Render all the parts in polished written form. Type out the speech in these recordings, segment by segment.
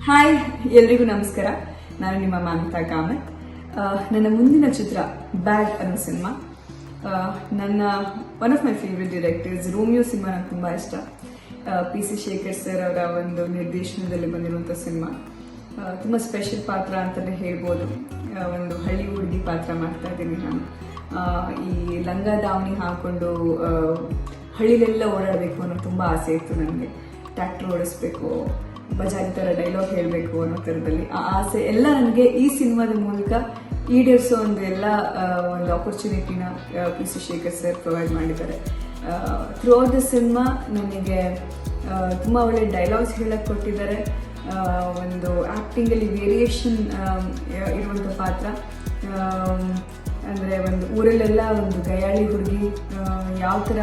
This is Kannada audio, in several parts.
ಹಾಯ್, ಎಲ್ರಿಗೂ ನಮಸ್ಕಾರ. ನಾನು ನಿಮ್ಮ ಮಮತಾ ಕಾಮತ್. ನನ್ನ ಮುಂದಿನ ಚಿತ್ರ ಬ್ಯಾಗ್ ಅನ್ನೋ ಸಿನಿಮಾ. ನನ್ನ one of my favourite directors Romeo cinema ನನಗೆ ತುಂಬ ಇಷ್ಟ. PC ಶೇಖರ್ ಸರ್ ಅವರ ಒಂದು ನಿರ್ದೇಶನದಲ್ಲಿ ಬಂದಿರುವಂಥ ಸಿನಿಮಾ. ತುಂಬ ಸ್ಪೆಷಲ್ ಪಾತ್ರ ಅಂತಲೇ ಹೇಳ್ಬೋದು. ಒಂದು ಹಳ್ಳಿ ಹುಡುಗಿ ಪಾತ್ರ ಮಾಡ್ತಾ ಇದ್ದೀನಿ ನಾನು. ಈ ಲಂಗ ದಾವಣಿ ಹಾಕೊಂಡು ಹಳ್ಳಿಲೆಲ್ಲ ಓಡಾಡಬೇಕು ಅನ್ನೋ ತುಂಬ ಆಸೆ ಇತ್ತು ನನಗೆ. ಟ್ರ್ಯಾಕ್ಟರ್ ಓಡಿಸ್ಬೇಕು, ಬಜಾಜ್ ಥರ ಡೈಲಾಗ್ ಹೇಳಬೇಕು ಅನ್ನೋ ಥರದಲ್ಲಿ ಆ ಆಸೆ ಎಲ್ಲ ನನಗೆ ಈ ಸಿನಿಮಾದ ಮೂಲಕ ಈಡೇರಿಸೋ ಒಂದು ಆಪರ್ಚುನಿಟಿನ PC ಶೇಖರ್ ಸರ್ ಪ್ರೊವೈಡ್ ಮಾಡಿದ್ದಾರೆ. ಥ್ರೂ ಔಟ್ ದ ಸಿನಿಮಾ ನನಗೆ ತುಂಬ ಒಳ್ಳೆ ಡೈಲಾಗ್ಸ್ ಹೇಳಕ್ಕೆ ಕೊಟ್ಟಿದ್ದಾರೆ. ಒಂದು ಆ್ಯಕ್ಟಿಂಗಲ್ಲಿ ವೇರಿಯೇಷನ್ ಇರುವಂಥ ಪಾತ್ರ. ಅಂದರೆ ಒಂದು ಊರಲ್ಲೆಲ್ಲ ಒಂದು ಗಯಾಳಿ ಹುಡುಗಿ ಯಾವ ಥರ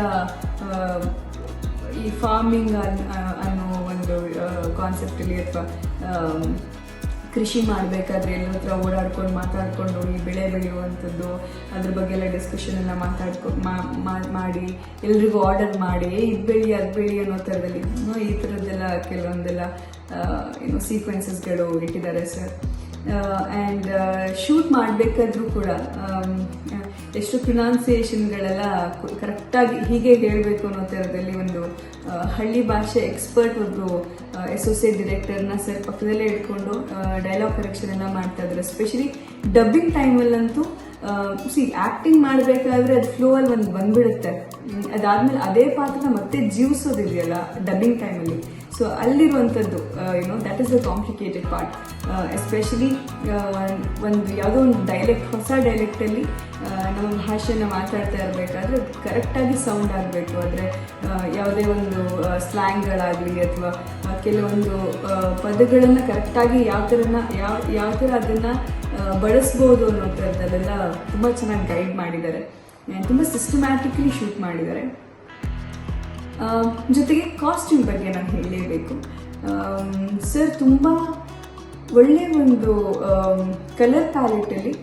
ಈ ಫಾರ್ಮಿಂಗ್ ಅನ್ನೋ ಒಂದು ಕಾನ್ಸೆಪ್ಟಲ್ಲಿ ಅಥವಾ ಕೃಷಿ ಮಾಡಬೇಕಾದ್ರೆ ಎಲ್ಲರ ಹತ್ರ ಓಡಾಡ್ಕೊಂಡು ಮಾತಾಡಿಕೊಂಡು ಈ ಬೆಳೆ ಬೆಳೆಯುವಂಥದ್ದು ಅದ್ರ ಬಗ್ಗೆ ಎಲ್ಲ ಡಿಸ್ಕಷನ್ ಎಲ್ಲ ಮಾಡಿ ಎಲ್ರಿಗೂ ಆರ್ಡರ್ ಮಾಡಿ ಇದು ಬೆಳಿ ಅದು ಬೆಳಿ ಅನ್ನೋ ಥರದಲ್ಲಿ ಈ ಥರದ್ದೆಲ್ಲ ಕೆಲವೊಂದೆಲ್ಲ ಸೀಕ್ವೆನ್ಸಸ್ಗಳು ಇಟ್ಟಿದ್ದಾರೆ ಸರ್. ಆ್ಯಂಡ್ ಶೂಟ್ ಮಾಡಬೇಕಾದ್ರೂ ಕೂಡ ಎಷ್ಟು ಪ್ರೊನೌನ್ಸಿಯೇಷನ್ಗಳೆಲ್ಲ ಕರೆಕ್ಟಾಗಿ ಹೀಗೆ ಹೇಳಬೇಕು ಅನ್ನೋ ಥರದಲ್ಲಿ ಒಂದು ಹಳ್ಳಿ ಭಾಷೆ ಎಕ್ಸ್ಪರ್ಟ್ ಒಬ್ಬರು ಅಸೋಸಿಯೇಟ್ ಡೈರೆಕ್ಟರ್ನ ಸರ್ ಪಕ್ಕದಲ್ಲೇ ಇಟ್ಕೊಂಡು ಡೈಲಾಗ್ ಕರೆಕ್ಷನ್ ಎಲ್ಲ ಮಾಡ್ತಾ ಇದ್ರು. ಎಸ್ಪೆಷಲಿ ಡಬ್ಬಿಂಗ್ ಟೈಮಲ್ಲಂತೂ ಆ್ಯಕ್ಟಿಂಗ್ ಮಾಡಬೇಕಾದ್ರೆ ಅದು ಫ್ಲೋ ಅಲ್ಲಿ ಒಂದು ಬಂದ್ಬಿಡುತ್ತೆ. ಅದಾದ್ಮೇಲೆ ಅದೇ ಪಾತ್ರನ ಮತ್ತೆ ಜೀವಿಸೋದಿದೆಯಲ್ಲ ಡಬ್ಬಿಂಗ್ ಟೈಮಲ್ಲಿ. ಸೊ ಅಲ್ಲಿರುವಂಥದ್ದು that is the complicated part. Especially ಒಂದು ಯಾವುದೋ ಒಂದು ಹೊಸ ಡೈಲೆಕ್ಟಲ್ಲಿ ನಮ್ಮ ಭಾಷೆನ ಮಾತಾಡ್ತಾ ಇರಬೇಕಾದ್ರೆ ಕರೆಕ್ಟಾಗಿ ಸೌಂಡ್ ಆಗಬೇಕು. ಆದರೆ ಯಾವುದೇ ಒಂದು ಸ್ಲ್ಯಾಂಗ್ಗಳಾಗಲಿ ಅಥವಾ ಕೆಲವೊಂದು ಪದಗಳನ್ನು ಕರೆಕ್ಟಾಗಿ ಯಾವ ಥರ ಅದನ್ನು ಬಳಸ್ಬೋದು ಅನ್ನೋ ಥರದ್ದೆಲ್ಲ ತುಂಬ ಚೆನ್ನಾಗಿ ಗೈಡ್ ಮಾಡಿದ್ದಾರೆ. ತುಂಬ ಸಿಸ್ಟಮ್ಯಾಟಿಕಲಿ ಶೂಟ್ ಮಾಡಿದ್ದಾರೆ. ಜೊತೆಗೆ ಕಾಸ್ಟ್ಯೂಮ್ ಬಗ್ಗೆ ನಾನು ಹೇಳಲೇಬೇಕು. ಸರ್ ತುಂಬ ಒಳ್ಳೆಯ ಒಂದು ಕಲರ್ ಪ್ಯಾಲೆಟಲ್ಲಿ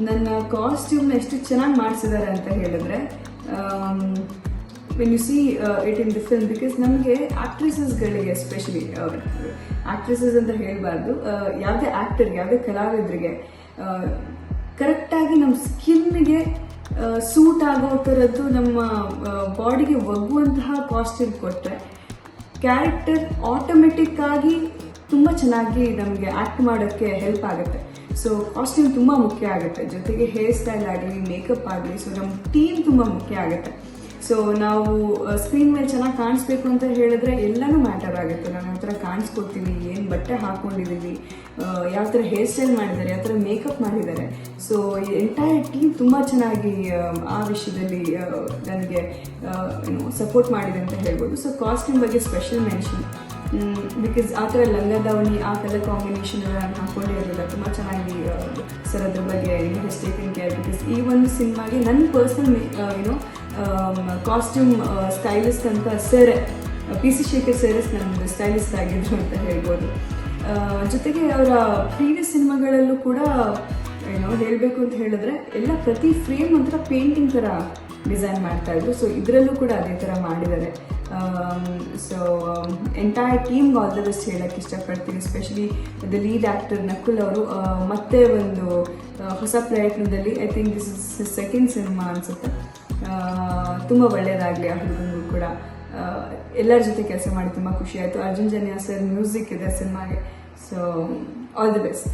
ನನ್ನ ಕಾಸ್ಟ್ಯೂಮ್ನ ಎಷ್ಟು ಚೆನ್ನಾಗಿ ಮಾಡಿಸಿದ್ದಾರೆ ಅಂತ ಹೇಳಿದ್ರೆ, when U C it in the film, because ನಮಗೆ ಆ್ಯಕ್ಟ್ರೆಸಸ್ಗಳಿಗೆ ಎಸ್ಪೆಷಲಿ ಆ್ಯಕ್ಟ್ರೆಸಸ್ ಅಂತ ಹೇಳಬಾರ್ದು, ಯಾವುದೇ ಆ್ಯಕ್ಟರ್ಗೆ ಯಾವುದೇ ಕಲಾವಿದರಿಗೆ ಕರೆಕ್ಟಾಗಿ ನಮ್ಮ ಸ್ಕಿನ್ಗೆ ಸೂಟ್ ಆಗೋ ಥರದ್ದು ನಮ್ಮ ಬಾಡಿಗೆ ಒಗ್ಗುವಂತಹ ಕಾಸ್ಟ್ಯೂಮ್ ಕೊಟ್ಟರೆ ಕ್ಯಾರೆಕ್ಟರ್ ಆಟೋಮೆಟಿಕ್ ಆಗಿ ತುಂಬ ಚೆನ್ನಾಗಿ ನಮಗೆ ಆ್ಯಕ್ಟ್ ಮಾಡೋಕ್ಕೆ ಹೆಲ್ಪ್ ಆಗುತ್ತೆ. ಸೊ ಕಾಸ್ಟ್ಯೂಮ್ ತುಂಬ ಮುಖ್ಯ ಆಗುತ್ತೆ. ಜೊತೆಗೆ ಹೇರ್ ಸ್ಟೈಲ್ ಆಗಲಿ, ಮೇಕಪ್ ಆಗಲಿ, ಸೊ ನಮ್ಮ ಟೀಮ್ ತುಂಬ ಮುಖ್ಯ ಆಗುತ್ತೆ. ಸೊ ನಾವು ಸ್ಕ್ರೀನ್ ಮೇಲೆ ಚೆನ್ನಾಗಿ ಕಾಣಿಸ್ಬೇಕು ಅಂತ ಹೇಳಿದ್ರೆ ಎಲ್ಲನೂ ಮ್ಯಾಟರ್ ಆಗುತ್ತೆ. ನಾವು ಯಾವ ಥರ ಕಾಣಿಸ್ಕೊಡ್ತೀವಿ, ಏನು ಬಟ್ಟೆ ಹಾಕ್ಕೊಂಡಿದ್ದೀವಿ, ಯಾವ ಥರ ಹೇರ್ ಸ್ಟೈಲ್ ಮಾಡಿದ್ದಾರೆ, ಯಾವ ಥರ ಮೇಕಪ್ ಮಾಡಿದ್ದಾರೆ. ಸೊ ಎಂಟೈರ್ ಟೀಮ್ ತುಂಬ ಚೆನ್ನಾಗಿ ಆ ವಿಷಯದಲ್ಲಿ ನನಗೆ ಸಪೋರ್ಟ್ ಮಾಡಿದೆ ಅಂತ ಹೇಳ್ಬೋದು. ಸೊ ಕಾಸ್ಟ್ಯೂಮ್ ಬಗ್ಗೆ ಸ್ಪೆಷಲ್ ಮೆನ್ಷನ್, ಬಿಕಾಸ್ ಆ ಥರ ಲಂಗ ದಾವಣಿ ಆ ಕಲರ್ ಕಾಂಬಿನೇಷನ್ ಎಲ್ಲ ನಾನು ಹಾಕ್ಕೊಂಡೇ ಇರಲಿಲ್ಲ. ತುಂಬ ಚೆನ್ನಾಗಿ ಸರ್ ಅದ್ರ ಬಗ್ಗೆ ಟೇಕಿಂಗ್ ಕೇರ್. ಬಿಕಾಸ್ ಈ ಒಂದು ಸಿನಿಮಾಗೆ ನನ್ನ ಪರ್ಸನಲ್ ಕಾಸ್ಟ್ಯೂಮ್ ಸ್ಟೈಲಿಸ್ಟ್ ಅಂತ ಸರ್ PC ಶೇಖರ್ ಸರ್ ನನ್ನ ಸ್ಟೈಲಿಸ್ಟ್ ಆಗಿದ್ರು ಅಂತ ಹೇಳ್ಬೋದು. ಜೊತೆಗೆ ಅವರ ಪ್ರೀವಿಯಸ್ ಸಿನಿಮಾಗಳಲ್ಲೂ ಕೂಡ ಹೇಳಬೇಕು ಅಂತ ಹೇಳಿದ್ರೆ ಎಲ್ಲ ಪ್ರತಿ ಫ್ರೇಮ್ ಒಂಥರ ಪೇಂಟಿಂಗ್ ಥರ ಡಿಸೈನ್ ಮಾಡ್ತಾಯಿದ್ರು. ಸೊ ಇದರಲ್ಲೂ ಕೂಡ ಅದೇ ಥರ ಮಾಡಿದ್ದಾರೆ. ಸೊ ಎಂಟೈರ್ ಟೀಮ್ಗೆ ಆಲ್ ದ ಬೆಸ್ಟ್ ಹೇಳೋಕ್ಕೆ ಇಷ್ಟಪಡ್ತೀನಿ. Especially the lead actor Nakul ಅವರು ಮತ್ತೆ ಒಂದು ಹೊಸ ಪ್ರಯತ್ನದಲ್ಲಿ, I think this is second cinema ಅನಿಸುತ್ತೆ, ತುಂಬ ಒಳ್ಳೆಯದಾಗಲಿ ಆ ಹುಡುಗನಿಗೂ ಕೂಡ. ಎಲ್ಲರ ಜೊತೆ ಕೆಲಸ ಮಾಡಿ ತುಂಬ ಖುಷಿ ಆಯಿತು. ಅರ್ಜುನ್ ಜನ್ಯ ಸರ್ ಮ್ಯೂಸಿಕ್ ಇದೆ ಸಿನಿಮಾಗೆ. So all the best.